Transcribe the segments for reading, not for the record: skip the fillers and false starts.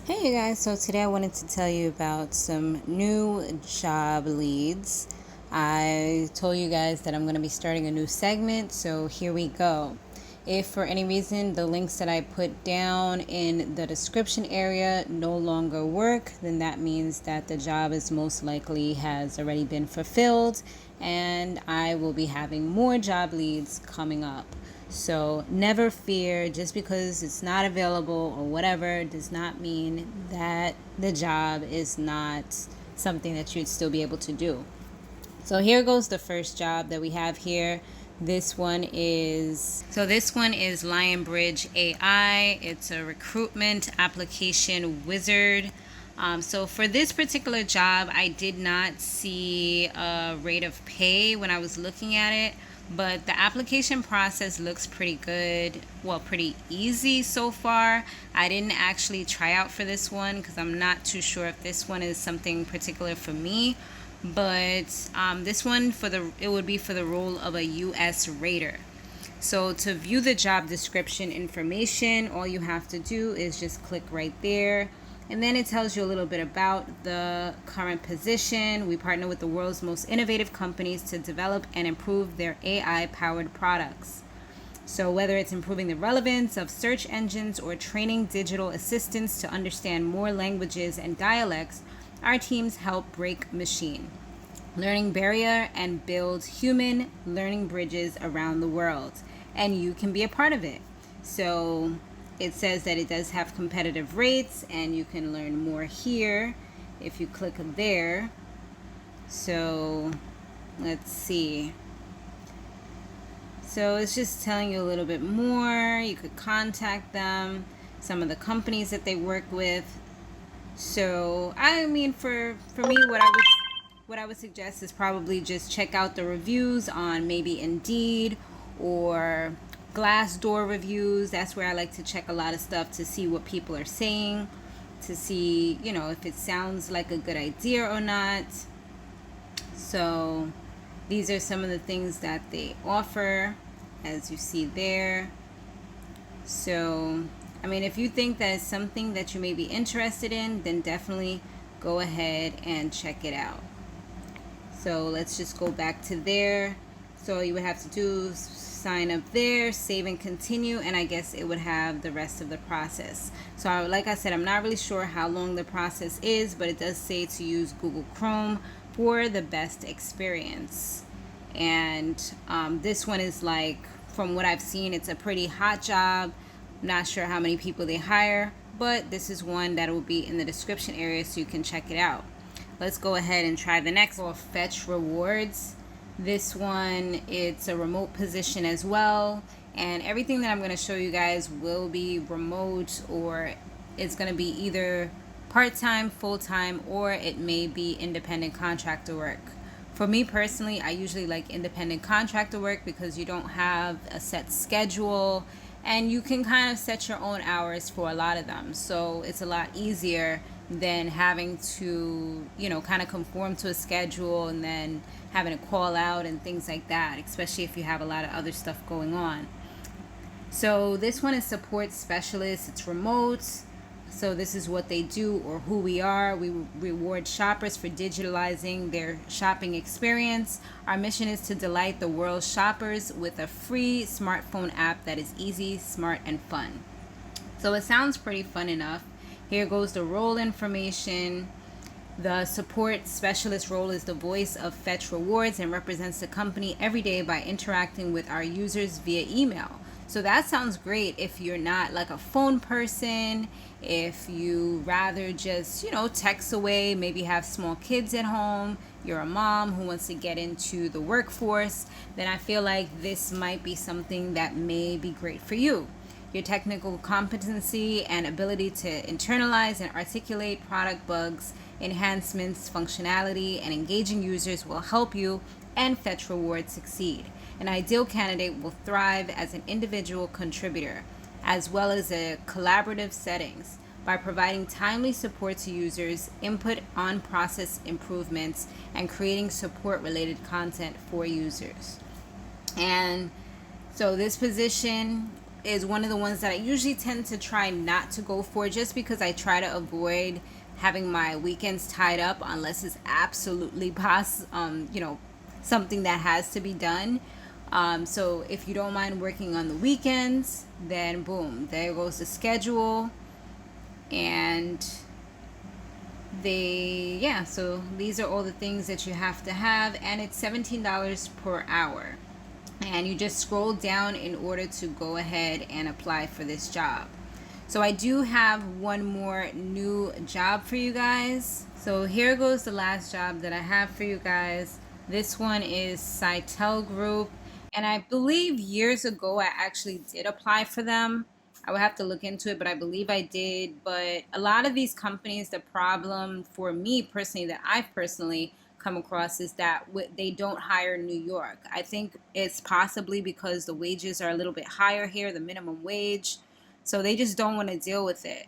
Hey you guys, so today I wanted to tell you about some new job leads. I told you guys that I'm going to be starting a new segment, so here we go. If for any reason the links that I put down in the description area no longer work, then that means that the job is most likely has already been fulfilled and I will be having more job leads coming up. So never fear, just because it's not available or whatever does not mean that the job is not something that you'd still be able to do. So here goes the first job that we have here. This one is Lionbridge AI. It's a recruitment application wizard. So for this particular job, I did not see a rate of pay when I was looking at it, but the application process looks pretty good. Well, pretty easy so far. I didn't actually try out for this one because I'm not too sure if this one is something particular for me. But this one it would be for the role of a U.S. rater. So to view the job description information, all you have to do is just click right there. And then it tells you a little bit about the current position. We partner with the world's most innovative companies to develop and improve their AI-powered products. So whether it's improving the relevance of search engines or training digital assistants to understand more languages and dialects, our teams help break machine learning barrier and build human learning bridges around the world. And you can be a part of it. So it says that it does have competitive rates, and you can learn more here if you click there. So let's see. So it's just telling you a little bit more. You could contact them, some of the companies that they work with. So I mean, for me, what I would suggest is probably just check out the reviews on maybe Indeed or Glassdoor Reviews. That's where I like to check a lot of stuff to see what people are saying, to see, if it sounds like a good idea or not. So these are some of the things that they offer, as you see there. So, I mean, if you think that is something that you may be interested in, then definitely go ahead and check it out. So let's just go back to there. So you would have to do sign up there, save and continue, and I guess it would have the rest of the process. So like I said, I'm not really sure how long the process is, but it does say to use Google Chrome for the best experience. And this one is, like, from what I've seen, it's a pretty hot job. I'm not sure how many people they hire, but this is one that will be in the description area so you can check it out. Let's go ahead and try the next one. Fetch Rewards. This one, it's a remote position as well, and everything that I'm going to show you guys will be remote, or it's going to be either part-time, full-time, or it may be independent contractor work. For me personally, I usually like independent contractor work because you don't have a set schedule and you can kind of set your own hours for a lot of them. So it's a lot easier than having to, kind of conform to a schedule and then having to call out and things like that, especially if you have a lot of other stuff going on. So this one is support specialist. It's remote. So this is what they do, or who we are. We reward shoppers for digitalizing their shopping experience. Our mission is to delight the world's shoppers with a free smartphone app that is easy, smart, and fun. So it sounds pretty fun enough. Here goes the role information. The support specialist role is the voice of Fetch Rewards and represents the company every day by interacting with our users via email. So that sounds great if you're not like a phone person, if you rather just, text away, maybe have small kids at home, you're a mom who wants to get into the workforce, then I feel like this might be something that may be great for you. Your technical competency and ability to internalize and articulate product bugs, enhancements, functionality, and engaging users will help you and Fetch Rewards succeed. An ideal candidate will thrive as an individual contributor, as well as a collaborative settings, by providing timely support to users, input on process improvements, and creating support-related content for users. And so this position is one of the ones that I usually tend to try not to go for, just because I try to avoid having my weekends tied up unless it's absolutely something that has to be done. So if you don't mind working on the weekends, then boom, there goes the schedule. And so these are all the things that you have to have, and it's $17 per hour. And you just scroll down in order to go ahead and apply for this job. So I do have one more new job for you guys. So here goes the last job that I have for you guys. This one is Sitel Group, and I believe years ago I actually did apply for them. I would have to look into it, but I believe I did. But a lot of these companies, the problem for me personally, that I've personally come across, is that they don't hire in New York. I think it's possibly because the wages are a little bit higher here, the minimum wage. So they just don't want to deal with it.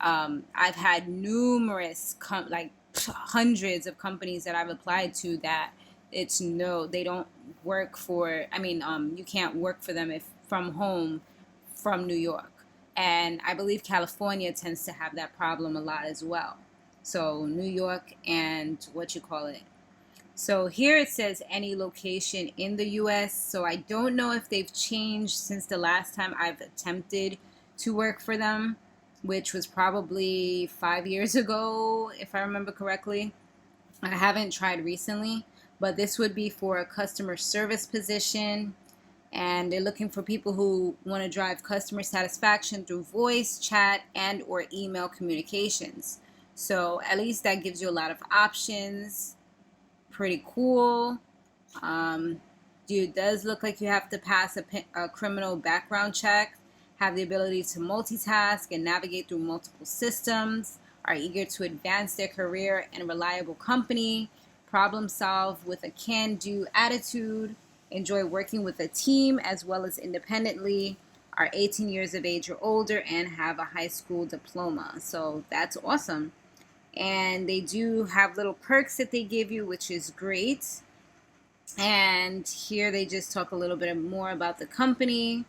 I've had numerous, hundreds of companies that I've applied to that they don't work for, you can't work for them if from home from New York. And I believe California tends to have that problem a lot as well. So New York and So here it says any location in the US. So I don't know if they've changed since the last time I've attempted to work for them, which was probably 5 years ago, if I remember correctly. I haven't tried recently, but this would be for a customer service position. And they're looking for people who want to drive customer satisfaction through voice, chat, and or email communications. So at least that gives you a lot of options. Pretty cool. It does look like you have to pass a criminal background check, have the ability to multitask and navigate through multiple systems, are eager to advance their career in a reliable company, problem solve with a can-do attitude, enjoy working with a team as well as independently, are 18 years of age or older, and have a high school diploma. So that's awesome. And they do have little perks that they give you, which is great. And here they just talk a little bit more about the company.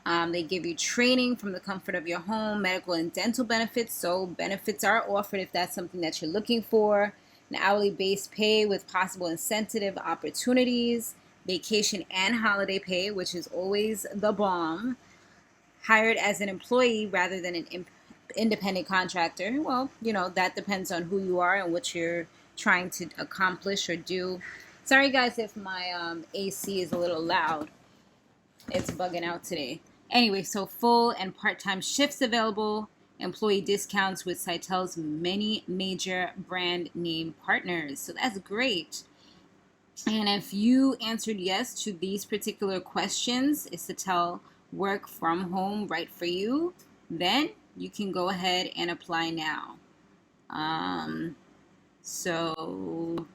They give you training from the comfort of your home, medical and dental benefits. So benefits are offered if that's something that you're looking for. An hourly base pay with possible incentive opportunities, vacation and holiday pay, which is always the bomb. Hired as an employee rather than an independent contractor. Well, that depends on who you are and what you're trying to accomplish or do. Sorry guys if my AC is a little loud. It's bugging out today. Anyway, so full and part-time shifts available, employee discounts with Sitel's many major brand name partners. So that's great. And if you answered yes to these particular questions, is Sitel work from home right for you? Then you can go ahead and apply now. So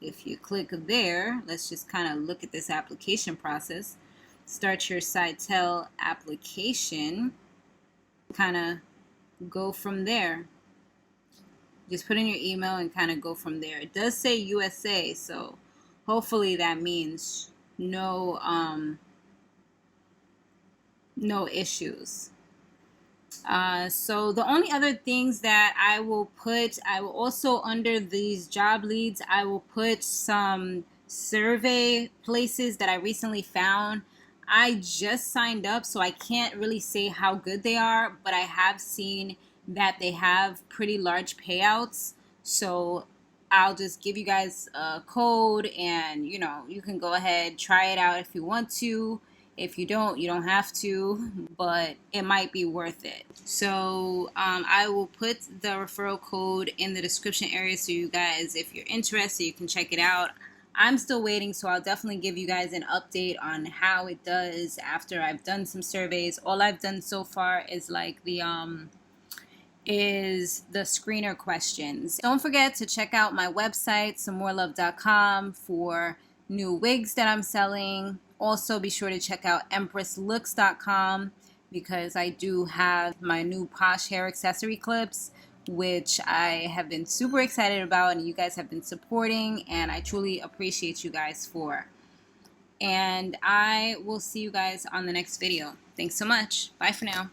if you click there, let's just kind of look at this application process. Start your Sitel application. Kind of go from there. Just put in your email and kind of go from there. It does say USA, so hopefully that means no issues. So the only other things that I will also, under these job leads, I will put some survey places that I recently found. I just signed up, so I can't really say how good they are, but I have seen that they have pretty large payouts. So I'll just give you guys a code, and you can go ahead, try it out if you want to. If you don't, you don't have to, but it might be worth it. So I will put the referral code in the description area, so you guys, if you're interested, you can check it out. I'm still waiting, so I'll definitely give you guys an update on how it does after I've done some surveys. All I've done so far is like the screener questions. Don't forget to check out my website, SamoreLove.com, for new wigs that I'm selling. Also, be sure to check out EMPRESSLUKZ.com, because I do have my new Posh hair accessory clips, which I have been super excited about, and you guys have been supporting, and I truly appreciate you guys for. And I will see you guys on the next video. Thanks so much. Bye for now.